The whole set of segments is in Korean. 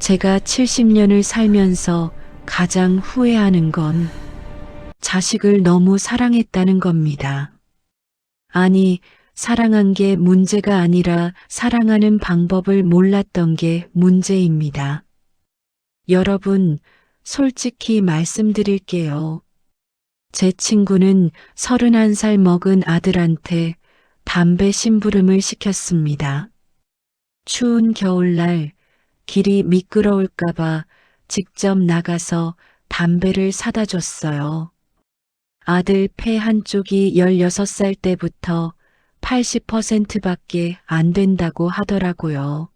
제가 70년을 살면서 가장 후회하는 건 자식을 너무 사랑했다는 겁니다. 아니, 사랑한 게 문제가 아니라 사랑하는 방법을 몰랐던 게 문제입니다. 여러분, 솔직히 말씀드릴게요. 제 친구는 31살 먹은 아들한테 담배 심부름을 시켰습니다. 추운 겨울날 길이 미끄러울까봐 직접 나가서 담배를 사다 줬어요. 아들 폐 한쪽이 16살 때부터 80%밖에 안 된다고 하더라고요.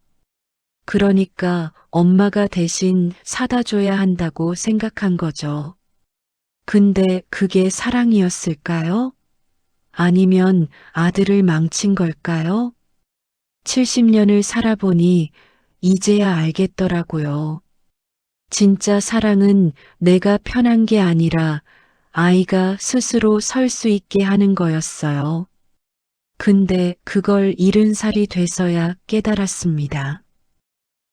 그러니까 엄마가 대신 사다 줘야 한다고 생각한 거죠. 근데 그게 사랑이었을까요? 아니면 아들을 망친 걸까요? 70년을 살아보니 이제야 알겠더라고요. 진짜 사랑은 내가 편한 게 아니라 아이가 스스로 설 수 있게 하는 거였어요. 근데 그걸 70살이 돼서야 깨달았습니다.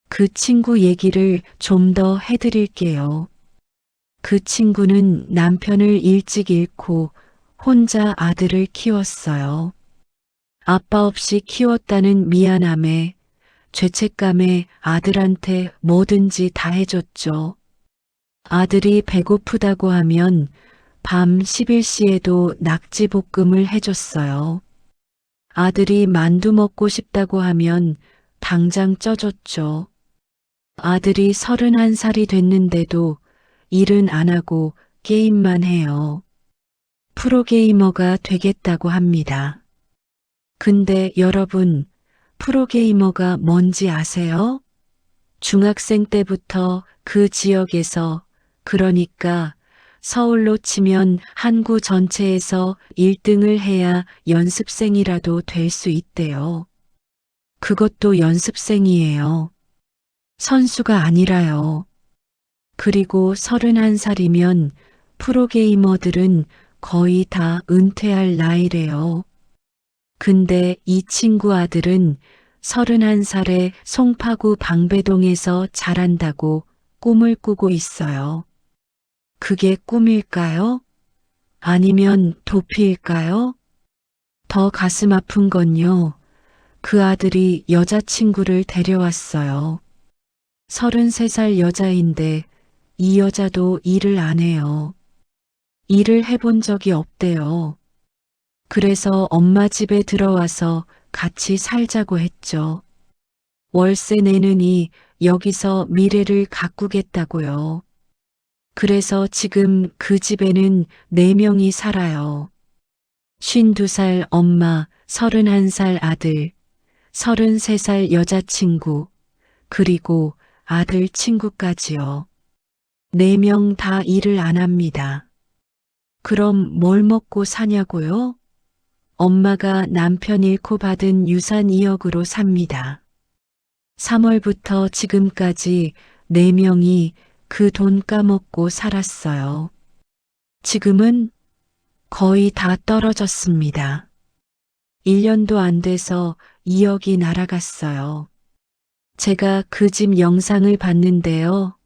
그 친구 얘기를 좀 더 해드릴게요. 그 친구는 남편을 일찍 잃고 혼자 아들을 키웠어요. 아빠 없이 키웠다는 미안함에 죄책감에 아들한테 뭐든지 다 해줬죠. 아들이 배고프다고 하면 밤 11시에도 낙지볶음을 해줬어요. 아들이 만두 먹고 싶다고 하면 당장 쪄줬죠. 아들이 31살이 됐는데도 일은 안 하고 게임만 해요. 프로게이머가 되겠다고 합니다. 근데 여러분, 프로게이머가 뭔지 아세요? 중학생 때부터 그 지역에서, 그러니까 서울로 치면 한구 전체에서 1등을 해야 연습생이라도 될 수 있대요. 그것도 연습생이에요. 선수가 아니라요. 그리고 31살이면 프로게이머들은 거의 다 은퇴할 나이래요. 근데 이 친구 아들은 31살에 송파구 방배동에서 자란다고 꿈을 꾸고 있어요. 그게 꿈일까요? 아니면 도피일까요? 더 가슴 아픈 건요. 그 아들이 여자친구를 데려왔어요. 33살 여자인데 이 여자도 일을 안 해요. 일을 해본 적이 없대요. 그래서 엄마 집에 들어와서 같이 살자고 했죠. 월세 내느니 여기서 미래를 가꾸겠다고요. 그래서 지금 그 집에는 4명이 살아요. 52살 엄마, 31살 아들, 33살 여자친구, 그리고 아들 친구까지요. 4명 다 일을 안 합니다. 그럼 뭘 먹고 사냐고요? 엄마가 남편 잃고 받은 유산 2억으로 삽니다. 3월부터 지금까지 4명이 그 돈 까먹고 살았어요. 지금은 거의 다 떨어졌습니다. 1년도 안 돼서 2억이 날아갔어요. 제가 그 집 영상을 봤는데요.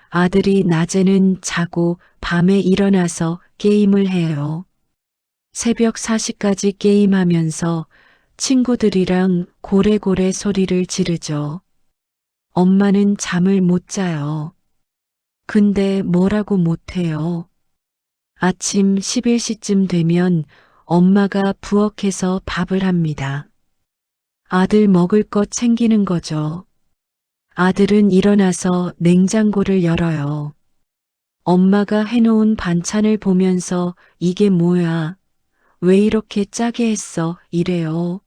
아들이 낮에는 자고 밤에 일어나서 게임을 해요. 새벽 4시까지 게임하면서 친구들이랑 고래고래 소리를 지르죠. 엄마는 잠을 못 자요. 근데 뭐라고 못해요. 아침 11시쯤 되면 엄마가 부엌에서 밥을 합니다. 아들 먹을 것 챙기는 거죠. 아들은 일어나서 냉장고를 열어요. 엄마가 해놓은 반찬을 보면서 이게 뭐야? 왜 이렇게 짜게 했어? 이래요.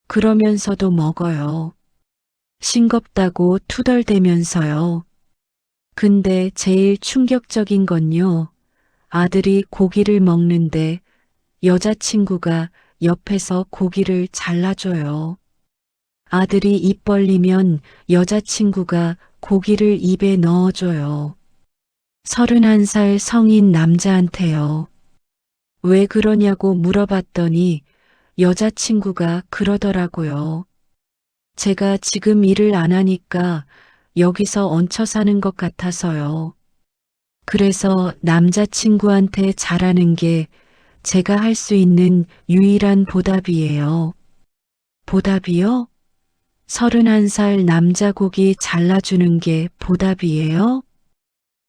그러면서도 먹어요. 싱겁다고 투덜대면서요. 근데 제일 충격적인 건요. 아들이 고기를 먹는데 여자친구가 옆에서 고기를 잘라줘요. 아들이 입 벌리면 여자친구가 고기를 입에 넣어줘요. 31살 성인 남자한테요. 왜 그러냐고 물어봤더니 여자친구가 그러더라고요. 제가 지금 일을 안 하니까 여기서 얹혀 사는 것 같아서요. 그래서 남자친구한테 잘하는 게 제가 할 수 있는 유일한 보답이에요. 보답이요? 31살 남자 고기 잘라주는 게 보답이에요?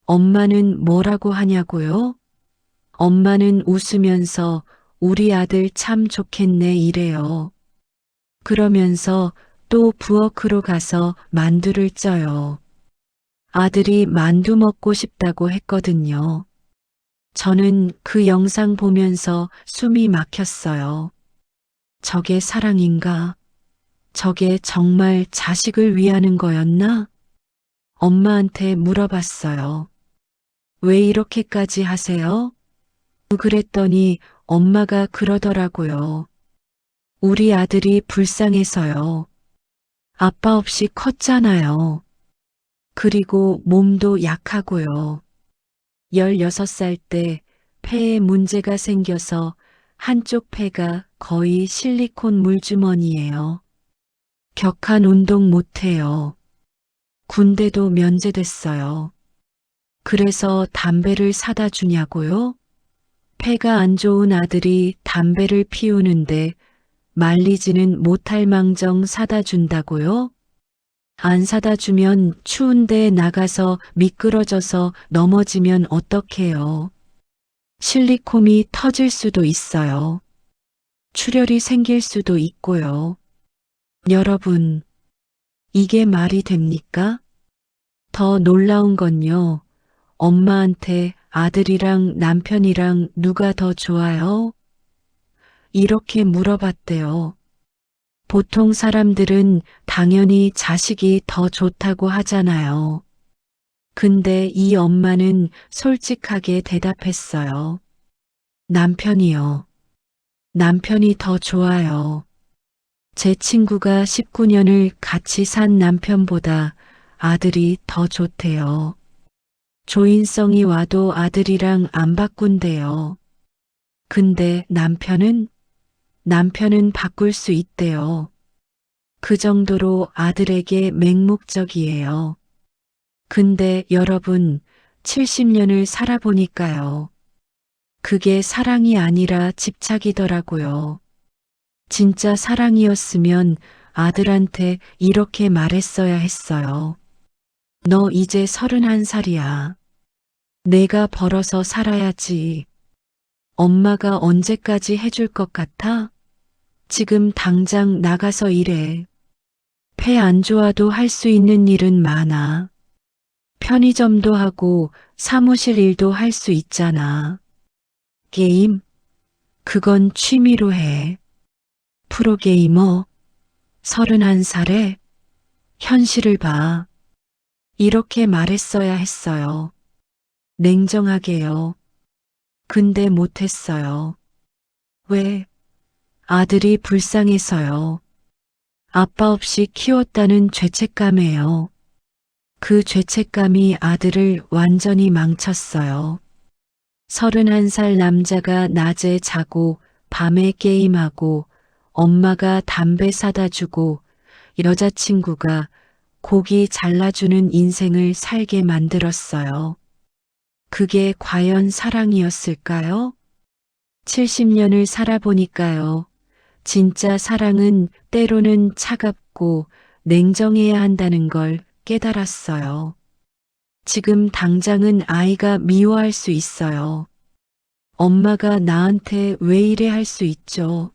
엄마는 뭐라고 하냐고요? 엄마는 웃으면서 우리 아들 참 좋겠네 이래요. 그러면서 또 부엌으로 가서 만두를 쪄요. 아들이 만두 먹고 싶다고 했거든요. 저는 그 영상 보면서 숨이 막혔어요. 저게 사랑인가? 저게 정말 자식을 위하는 거였나? 엄마한테 물어봤어요. 왜 이렇게까지 하세요? 그랬더니 엄마가 그러더라고요. 우리 아들이 불쌍해서요. 아빠 없이 컸잖아요. 그리고 몸도 약하고요. 16살 때 폐에 문제가 생겨서 한쪽 폐가 거의 실리콘 물주머니예요. 격한 운동 못해요. 군대도 면제됐어요. 그래서 담배를 사다 주냐고요? 폐가 안 좋은 아들이 담배를 피우는데 말리지는 못할 망정 사다 준다고요? 안 사다 주면 추운데 나가서 미끄러져서 넘어지면 어떡해요? 실리콘이 터질 수도 있어요. 출혈이 생길 수도 있고요. 여러분, 이게 말이 됩니까? 더 놀라운 건요. 엄마한테 아들이랑 남편이랑 누가 더 좋아요? 이렇게 물어봤대요. 보통 사람들은 당연히 자식이 더 좋다고 하잖아요. 근데 이 엄마는 솔직하게 대답했어요. 남편이요. 남편이 더 좋아요. 제 친구가 19년을 같이 산 남편보다 아들이 더 좋대요. 조인성이 와도 아들이랑 안 바꾼대요. 근데 남편은 바꿀 수 있대요. 그 정도로 아들에게 맹목적이에요. 근데 여러분, 70년을 살아보니까요. 그게 사랑이 아니라 집착이더라고요. 진짜 사랑이었으면 아들한테 이렇게 말했어야 했어요. 너 이제 31살이야. 내가 벌어서 살아야지. 엄마가 언제까지 해줄 것 같아? 지금 당장 나가서 일해. 폐 안 좋아도 할 수 있는 일은 많아. 편의점도 하고 사무실 일도 할 수 있잖아. 게임? 그건 취미로 해. 프로게이머? 31살에? 현실을 봐. 이렇게 말했어야 했어요. 냉정하게요. 근데 못했어요. 왜? 아들이 불쌍해서요. 아빠 없이 키웠다는 죄책감에요. 그 죄책감이 아들을 완전히 망쳤어요. 31살 남자가 낮에 자고 밤에 게임하고 엄마가 담배 사다 주고 여자친구가 고기 잘라주는 인생을 살게 만들었어요. 그게 과연 사랑이었을까요? 70년을 살아보니까요. 진짜 사랑은 때로는 차갑고 냉정해야 한다는 걸 깨달았어요. 지금 당장은 아이가 미워할 수 있어요. 엄마가 나한테 왜 이래 할 수 있죠.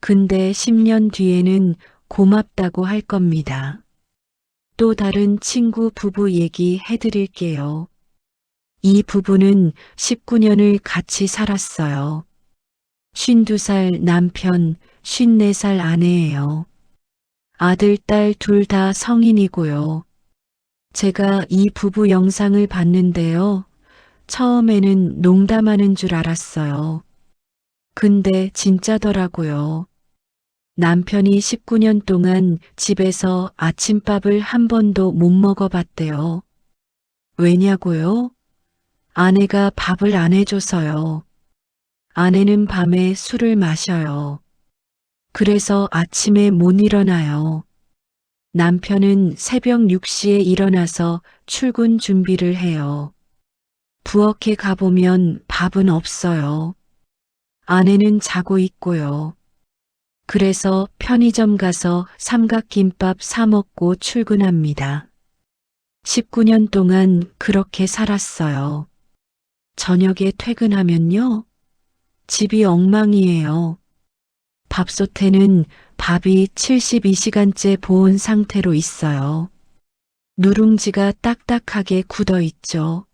근데 10년 뒤에는 고맙다고 할 겁니다. 또 다른 친구 부부 얘기 해드릴게요. 이 부부는 19년을 같이 살았어요. 52살 남편, 54살 아내예요. 아들, 딸 둘 다 성인이고요. 제가 이 부부 영상을 봤는데요. 처음에는 농담하는 줄 알았어요. 근데 진짜더라고요. 남편이 19년 동안 집에서 아침밥을 한 번도 못 먹어봤대요. 왜냐고요? 아내가 밥을 안 해줘서요. 아내는 밤에 술을 마셔요. 그래서 아침에 못 일어나요. 남편은 새벽 6시에 일어나서 출근 준비를 해요. 부엌에 가보면 밥은 없어요. 아내는 자고 있고요. 그래서 편의점 가서 삼각김밥 사 먹고 출근합니다. 19년 동안 그렇게 살았어요. 저녁에 퇴근하면요. 집이 엉망이에요. 밥솥에는 밥이 72시간째 보온 상태로 있어요. 누룽지가 딱딱하게 굳어 있죠.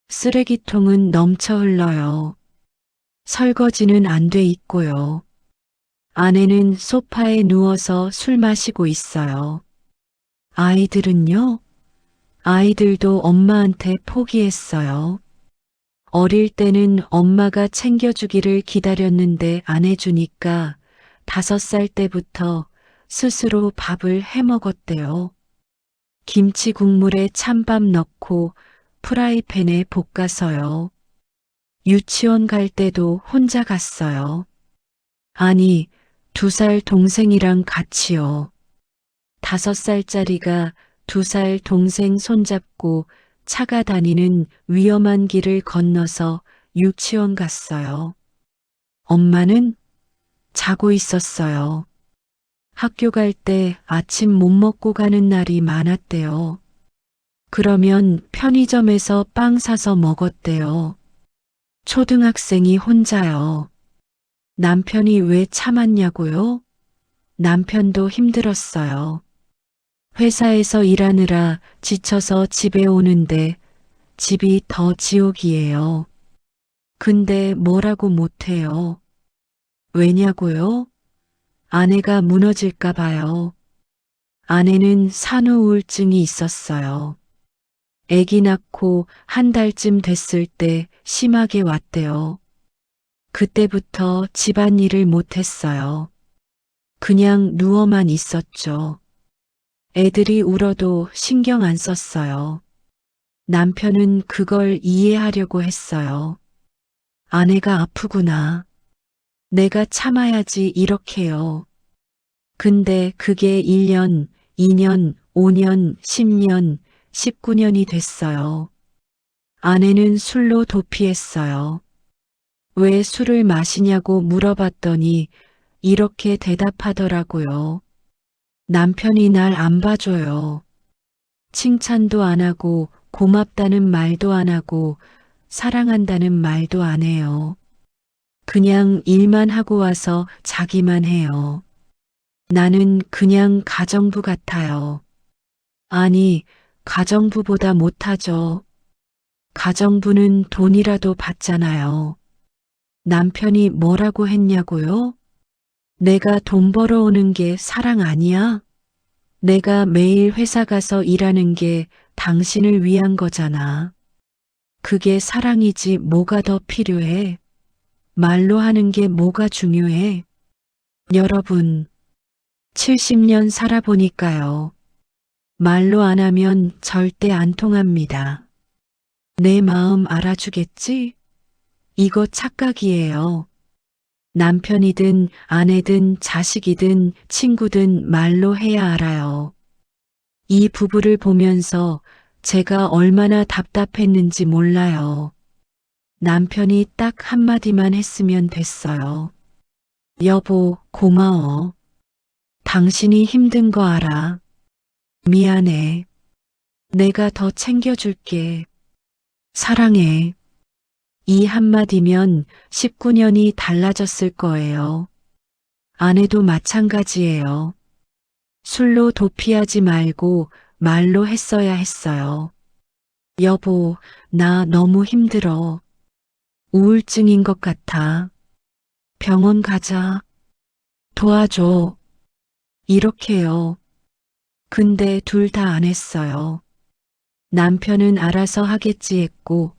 쓰레기통은 넘쳐 흘러요. 설거지는 안 돼 있고요. 아내는 소파에 누워서 술 마시고 있어요. 아이들은요? 아이들도 엄마한테 포기했어요. 어릴 때는 엄마가 챙겨주기를 기다렸는데 안 해주니까 5살 때부터 스스로 밥을 해 먹었대요. 김치 국물에 찬밥 넣고 프라이팬에 볶아서요. 유치원 갈 때도 혼자 갔어요. 아니, 2살 동생이랑 같이요. 5살짜리가 2살 동생 손잡고 차가 다니는 위험한 길을 건너서 유치원 갔어요. 엄마는 자고 있었어요. 학교 갈 때 아침 못 먹고 가는 날이 많았대요. 그러면 편의점에서 빵 사서 먹었대요. 초등학생이 혼자요. 남편이 왜 참았냐고요? 남편도 힘들었어요. 회사에서 일하느라 지쳐서 집에 오는데 집이 더 지옥이에요. 근데 뭐라고 못해요. 왜냐고요? 아내가 무너질까 봐요. 아내는 산후 우울증이 있었어요. 아기 낳고 1달쯤 됐을 때 심하게 왔대요. 그때부터 집안일을 못했어요. 그냥 누워만 있었죠. 애들이 울어도 신경 안 썼어요. 남편은 그걸 이해하려고 했어요. 아내가 아프구나. 내가 참아야지 이렇게요. 근데 그게 1년, 2년, 5년, 10년, 19년이 됐어요. 아내는 술로 도피했어요. 왜 술을 마시냐고 물어봤더니 이렇게 대답하더라고요. 남편이 날 안 봐줘요. 칭찬도 안 하고 고맙다는 말도 안 하고 사랑한다는 말도 안 해요. 그냥 일만 하고 와서 자기만 해요. 나는 그냥 가정부 같아요. 아니, 가정부보다 못하죠. 가정부는 돈이라도 받잖아요. 남편이 뭐라고 했냐고요? 내가 돈 벌어오는 게 사랑 아니야? 내가 매일 회사 가서 일하는 게 당신을 위한 거잖아. 그게 사랑이지 뭐가 더 필요해? 말로 하는 게 뭐가 중요해? 여러분, 70년 살아보니까요. 말로 안 하면 절대 안 통합니다. 내 마음 알아주겠지? 이거 착각이에요. 남편이든 아내든 자식이든 친구든 말로 해야 알아요. 이 부부를 보면서 제가 얼마나 답답했는지 몰라요. 남편이 딱 한마디만 했으면 됐어요. 여보, 고마워. 당신이 힘든 거 알아. 미안해. 내가 더 챙겨줄게. 사랑해. 이 한마디면 19년이 달라졌을 거예요. 아내도 마찬가지예요. 술로 도피하지 말고 말로 했어야 했어요. 여보, 나 너무 힘들어. 우울증인 것 같아. 병원 가자. 도와줘. 이렇게요. 근데 둘 다 안 했어요. 남편은 알아서 하겠지 했고,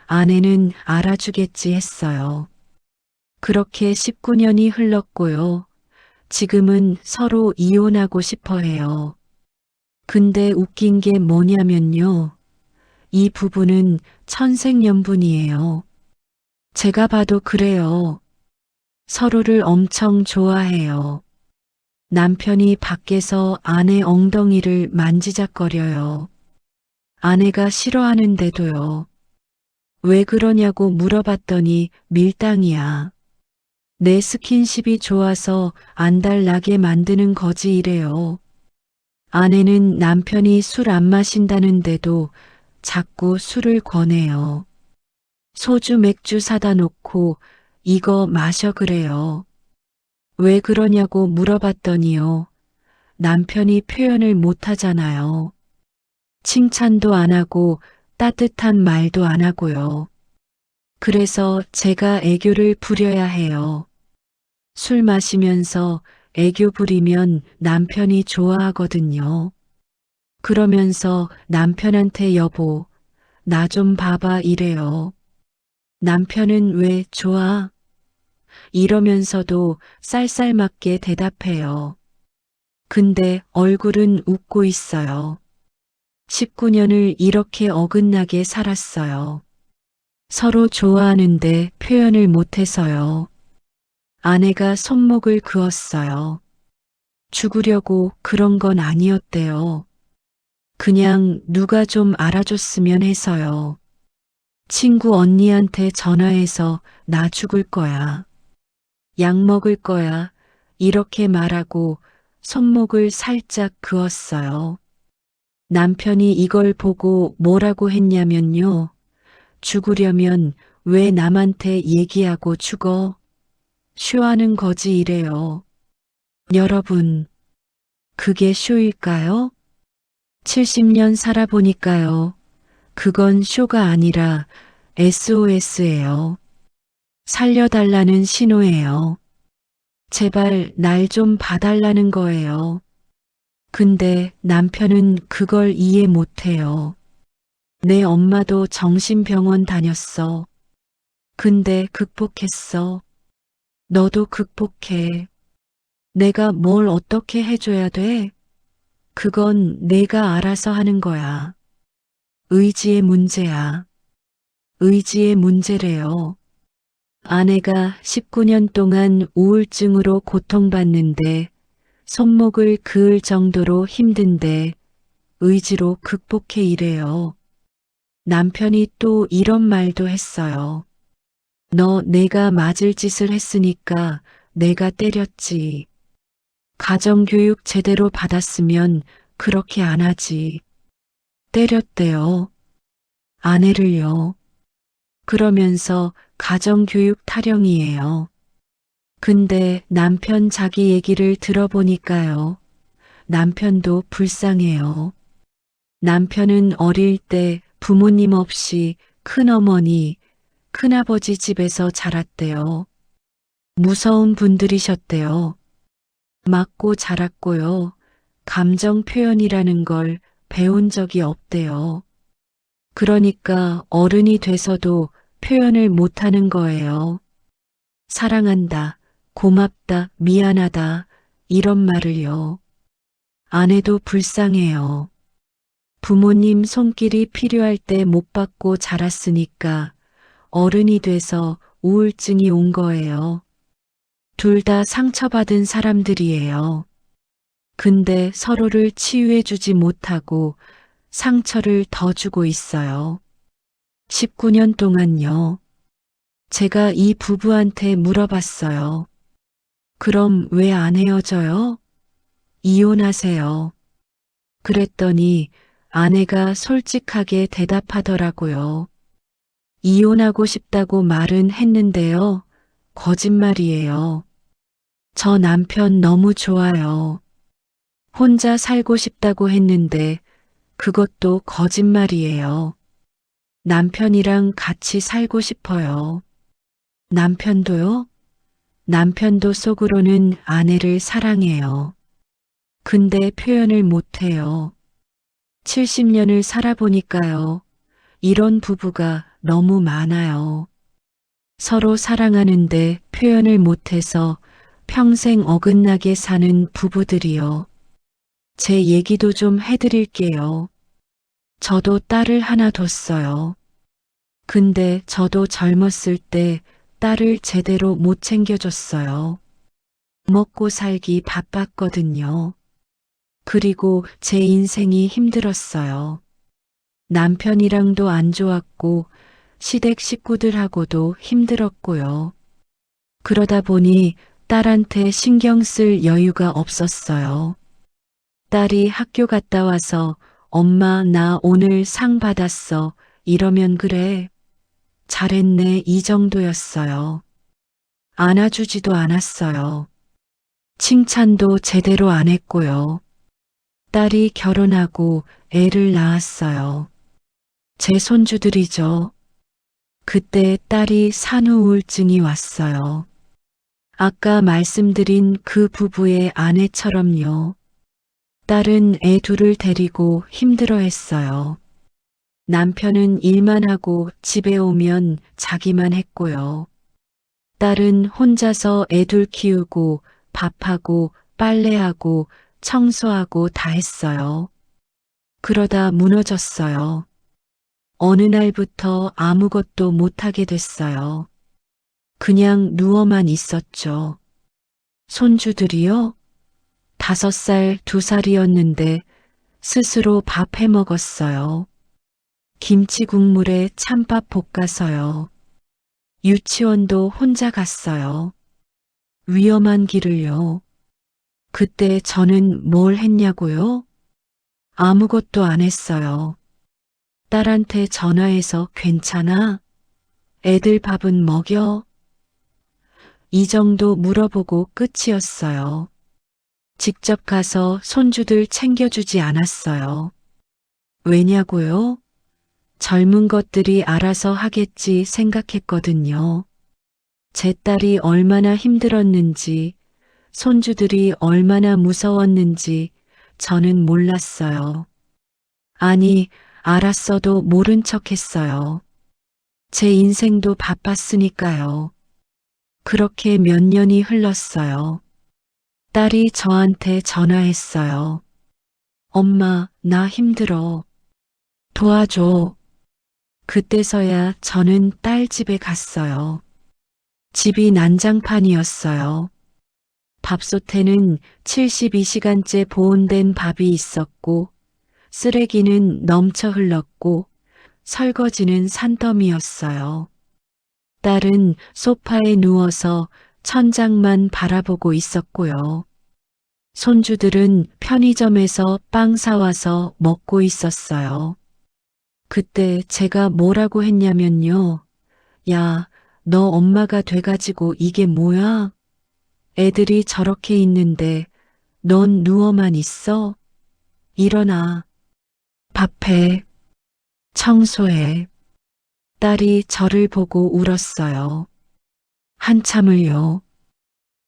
아내는 알아주겠지 했어요. 그렇게 19년이 흘렀고요. 지금은 서로 이혼하고 싶어 해요. 근데 웃긴 게 뭐냐면요. 이 부부는 천생연분이에요. 제가 봐도 그래요. 서로를 엄청 좋아해요. 남편이 밖에서 아내 엉덩이를 만지작거려요. 아내가 싫어하는데도요. 왜 그러냐고 물어봤더니 밀당이야. 내 스킨십이 좋아서 안달나게 만드는 거지 이래요. 아내는 남편이 술 안 마신다는데도 자꾸 술을 권해요. 소주 맥주 사다 놓고 이거 마셔 그래요. 왜 그러냐고 물어봤더니요. 남편이 표현을 못 하잖아요. 칭찬도 안 하고 따뜻한 말도 안 하고요. 그래서 제가 애교를 부려야 해요. 술 마시면서 애교 부리면 남편이 좋아하거든요. 그러면서 남편한테 여보, 나 좀 봐봐 이래요. 남편은 왜 좋아? 이러면서도 쌀쌀맞게 대답해요. 근데 얼굴은 웃고 있어요. 19년을 이렇게 어긋나게 살았어요. 서로 좋아하는데 표현을 못해서요. 아내가 손목을 그었어요. 죽으려고 그런 건 아니었대요. 그냥 누가 좀 알아줬으면 해서요. 친구 언니한테 전화해서 나 죽을 거야. 약 먹을 거야. 이렇게 말하고 손목을 살짝 그었어요. 남편이 이걸 보고 뭐라고 했냐면요. 죽으려면 왜 남한테 얘기하고 죽어? 쇼하는 거지 이래요. 여러분, 그게 쇼일까요? 70년 살아보니까요. 그건 쇼가 아니라 SOS예요. 살려달라는 신호예요. 제발 날 좀 봐달라는 거예요. 근데 남편은 그걸 이해 못해요. 내 엄마도 정신병원 다녔어. 근데 극복했어. 너도 극복해. 내가 뭘 어떻게 해줘야 돼? 그건 내가 알아서 하는 거야. 의지의 문제야. 의지의 문제래요. 아내가 19년 동안 우울증으로 고통받는데 손목을 그을 정도로 힘든데 의지로 극복해 이래요. 남편이 또 이런 말도 했어요. 너 내가 맞을 짓을 했으니까 내가 때렸지. 가정교육 제대로 받았으면 그렇게 안 하지. 때렸대요. 아내를요. 그러면서 가정교육 타령이에요. 근데 남편 자기 얘기를 들어보니까요. 남편도 불쌍해요. 남편은 어릴 때 부모님 없이 큰어머니, 큰아버지 집에서 자랐대요. 무서운 분들이셨대요. 맞고 자랐고요. 감정 표현이라는 걸 배운 적이 없대요. 그러니까 어른이 돼서도 표현을 못하는 거예요. 사랑한다, 고맙다, 미안하다, 이런 말을요. 아내도 불쌍해요. 부모님 손길이 필요할 때 못 받고 자랐으니까 어른이 돼서 우울증이 온 거예요. 둘 다 상처받은 사람들이에요. 근데 서로를 치유해주지 못하고 상처를 더 주고 있어요. 19년 동안요. 제가 이 부부한테 물어봤어요. 그럼 왜 안 헤어져요? 이혼하세요. 그랬더니 아내가 솔직하게 대답하더라고요. 이혼하고 싶다고 말은 했는데요. 거짓말이에요. 저 남편 너무 좋아요. 혼자 살고 싶다고 했는데 그것도 거짓말이에요. 남편이랑 같이 살고 싶어요. 남편도요? 남편도 속으로는 아내를 사랑해요. 근데 표현을 못해요. 70년을 살아보니까요. 이런 부부가 너무 많아요. 서로 사랑하는데 표현을 못해서 평생 어긋나게 사는 부부들이요. 제 얘기도 좀 해드릴게요. 저도 딸을 하나 뒀어요. 근데 저도 젊었을 때 딸을 제대로 못 챙겨줬어요. 먹고 살기 바빴거든요. 그리고 제 인생이 힘들었어요. 남편이랑도 안 좋았고 시댁 식구들하고도 힘들었고요. 그러다 보니 딸한테 신경 쓸 여유가 없었어요. 딸이 학교 갔다 와서 엄마 나 오늘 상 받았어 이러면 그래. 잘했네 이 정도였어요. 안아주지도 않았어요. 칭찬도 제대로 안 했고요. 딸이 결혼하고 애를 낳았어요. 제 손주들이죠. 그때 딸이 산후 우울증이 왔어요. 아까 말씀드린 그 부부의 아내처럼요. 딸은 애 둘을 데리고 힘들어했어요. 남편은 일만 하고 집에 오면 자기만 했고요. 딸은 혼자서 애들 키우고 밥하고 빨래하고 청소하고 다 했어요. 그러다 무너졌어요. 어느 날부터 아무것도 못하게 됐어요. 그냥 누워만 있었죠. 손주들이요? 5살, 2살이었는데 스스로 밥 해 먹었어요. 김치 국물에 찬밥 볶아서요. 유치원도 혼자 갔어요. 위험한 길을요. 그때 저는 뭘 했냐고요? 아무것도 안 했어요. 딸한테 전화해서 괜찮아? 애들 밥은 먹여? 이 정도 물어보고 끝이었어요. 직접 가서 손주들 챙겨주지 않았어요. 왜냐고요? 젊은 것들이 알아서 하겠지 생각했거든요. 제 딸이 얼마나 힘들었는지, 손주들이 얼마나 무서웠는지 저는 몰랐어요. 아니, 알았어도 모른 척 했어요. 제 인생도 바빴으니까요. 그렇게 몇 년이 흘렀어요. 딸이 저한테 전화했어요. 엄마, 나 힘들어. 도와줘. 그때서야 저는 딸 집에 갔어요. 집이 난장판이었어요. 밥솥에는 72시간째 보온된 밥이 있었고, 쓰레기는 넘쳐 흘렀고, 설거지는 산더미였어요. 딸은 소파에 누워서 천장만 바라보고 있었고요. 손주들은 편의점에서 빵 사와서 먹고 있었어요. 그때 제가 뭐라고 했냐면요. 야, 너 엄마가 돼가지고 이게 뭐야? 애들이 저렇게 있는데 넌 누워만 있어? 일어나. 밥해. 청소해. 딸이 저를 보고 울었어요. 한참을요.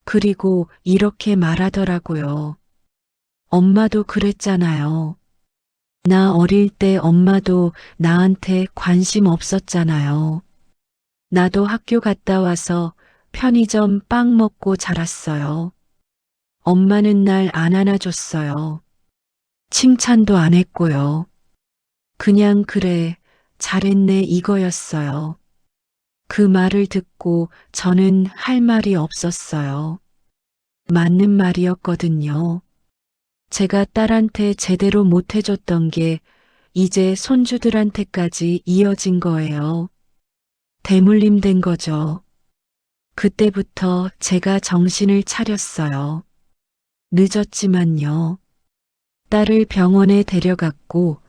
그리고 이렇게 말하더라고요. 엄마도 그랬잖아요. 나 어릴 때 엄마도 나한테 관심 없었잖아요. 나도 학교 갔다 와서 편의점 빵 먹고 자랐어요. 엄마는 날 안 안아줬어요. 칭찬도 안 했고요. 그냥 그래, 잘했네 이거였어요. 그 말을 듣고 저는 할 말이 없었어요. 맞는 말이었거든요. 제가 딸한테 제대로 못해줬던 게 이제 손주들한테까지 이어진 거예요. 대물림 된 거죠. 그때부터 제가 정신을 차렸어요. 늦었지만요. 딸을 병원에 데려갔고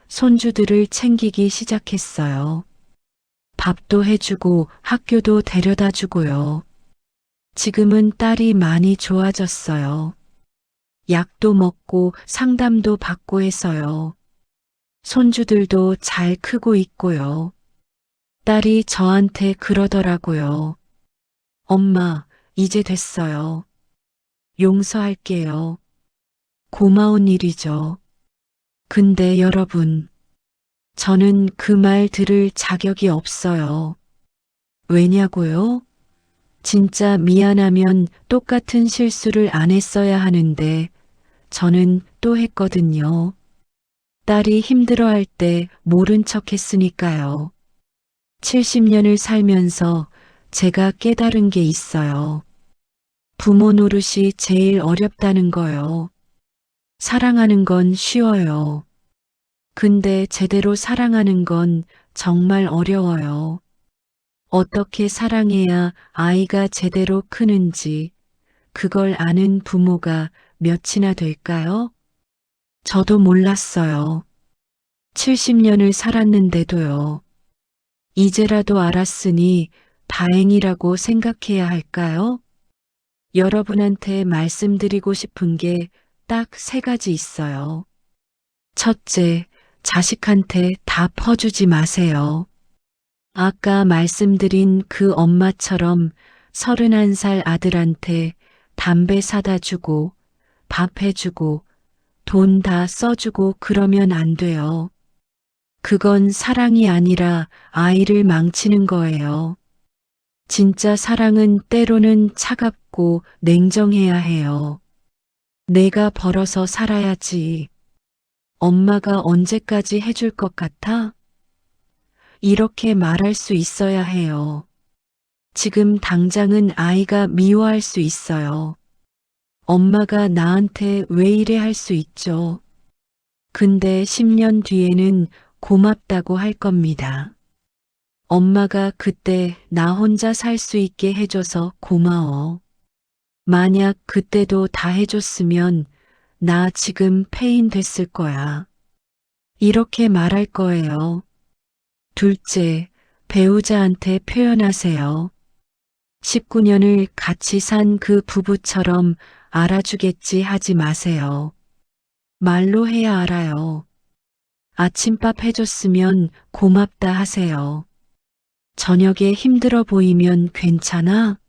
손주들을 챙기기 시작했어요. 밥도 해주고 학교도 데려다 주고요. 지금은 딸이 많이 좋아졌어요. 약도 먹고 상담도 받고 해서요. 손주들도 잘 크고 있고요. 딸이 저한테 그러더라고요. 엄마, 이제 됐어요. 용서할게요. 고마운 일이죠. 근데 여러분, 저는 그 말 들을 자격이 없어요. 왜냐고요? 진짜 미안하면 똑같은 실수를 안 했어야 하는데 저는 또 했거든요. 딸이 힘들어할 때 모른 척 했으니까요. 70년을 살면서 제가 깨달은 게 있어요. 부모 노릇이 제일 어렵다는 거요. 사랑하는 건 쉬워요. 근데 제대로 사랑하는 건 정말 어려워요. 어떻게 사랑해야 아이가 제대로 크는지 그걸 아는 부모가 몇이나 될까요? 저도 몰랐어요. 70년을 살았는데도요. 이제라도 알았으니 다행이라고 생각해야 할까요? 여러분한테 말씀드리고 싶은 게 딱 3가지 있어요. 첫째, 자식한테 다 퍼주지 마세요. 아까 말씀드린 그 엄마처럼 31살 아들한테 담배 사다 주고 밥 해주고 돈 다 써주고 그러면 안 돼요. 그건 사랑이 아니라 아이를 망치는 거예요. 진짜 사랑은 때로는 차갑고 냉정해야 해요. 내가 벌어서 살아야지. 엄마가 언제까지 해줄 것 같아? 이렇게 말할 수 있어야 해요. 지금 당장은 아이가 미워할 수 있어요. 엄마가 나한테 왜 이래 할 수 있죠. 근데 10년 뒤에는 고맙다고 할 겁니다. 엄마가 그때 나 혼자 살 수 있게 해줘서 고마워. 만약 그때도 다 해줬으면 나 지금 폐인 됐을 거야. 이렇게 말할 거예요. 둘째, 배우자한테 표현하세요. 19년을 같이 산 그 부부처럼 알아주겠지 하지 마세요. 말로 해야 알아요. 아침밥 해줬으면 고맙다 하세요. 저녁에 힘들어 보이면 괜찮아?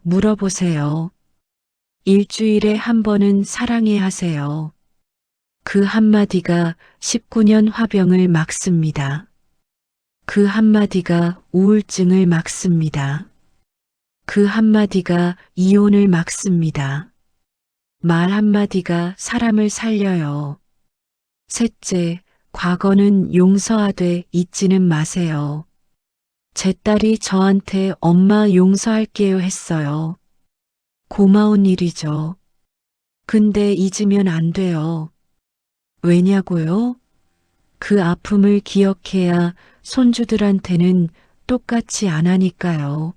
물어보세요. 일주일에 한 번은 사랑해 하세요. 그 한마디가 19년 화병을 막습니다. 그 한마디가 우울증을 막습니다. 그 한마디가 이혼을 막습니다. 말 한마디가 사람을 살려요. 셋째, 과거는 용서하되 잊지는 마세요. 제 딸이 저한테 엄마 용서할게요 했어요. 고마운 일이죠. 근데 잊으면 안 돼요. 왜냐고요? 그 아픔을 기억해야 손주들한테는 똑같이 안 하니까요.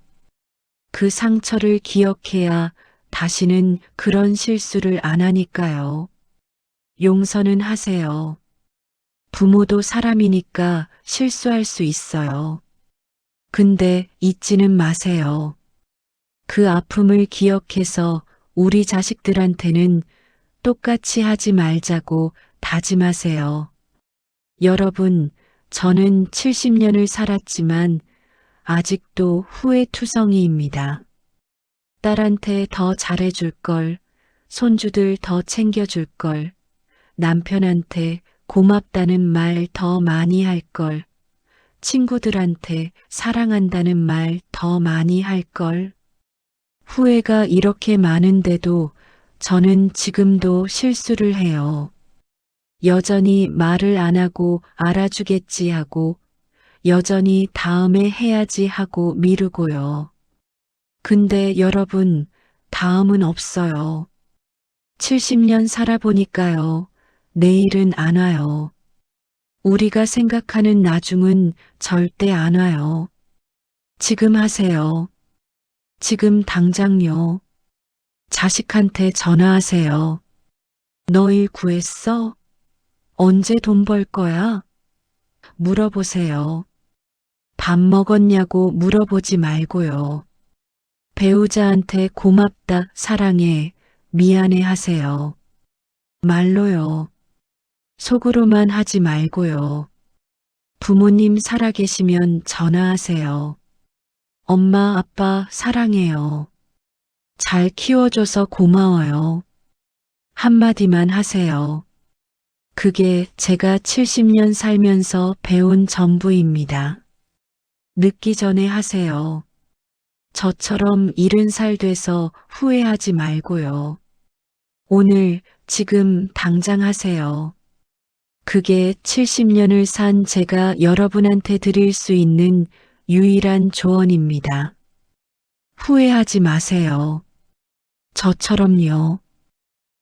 그 상처를 기억해야 다시는 그런 실수를 안 하니까요. 용서는 하세요. 부모도 사람이니까 실수할 수 있어요. 근데 잊지는 마세요. 그 아픔을 기억해서 우리 자식들한테는 똑같이 하지 말자고 다짐하세요. 여러분, 저는 70년을 살았지만 아직도 후회투성이입니다. 딸한테 더 잘해줄 걸, 손주들 더 챙겨줄 걸, 남편한테 고맙다는 말 더 많이 할 걸, 친구들한테 사랑한다는 말 더 많이 할 걸. 후회가 이렇게 많은데도 저는 지금도 실수를 해요. 여전히 말을 안 하고 알아주겠지 하고 여전히 다음에 해야지 하고 미루고요. 근데 여러분, 다음은 없어요. 70년 살아보니까요. 내일은 안 와요. 우리가 생각하는 나중은 절대 안 와요. 지금 하세요. 지금 당장요. 자식한테 전화하세요. 너 일 구했어? 언제 돈 벌 거야? 물어보세요. 밥 먹었냐고 물어보지 말고요. 배우자한테 고맙다, 사랑해, 미안해 하세요. 말로요. 속으로만 하지 말고요. 부모님 살아계시면 전화하세요. 엄마, 아빠 사랑해요. 잘 키워줘서 고마워요. 한마디만 하세요. 그게 제가 70년 살면서 배운 전부입니다. 늦기 전에 하세요. 저처럼 70살 돼서 후회하지 말고요. 오늘, 지금, 당장 하세요. 그게 70년을 산 제가 여러분한테 드릴 수 있는 유일한 조언입니다. 후회하지 마세요. 저처럼요.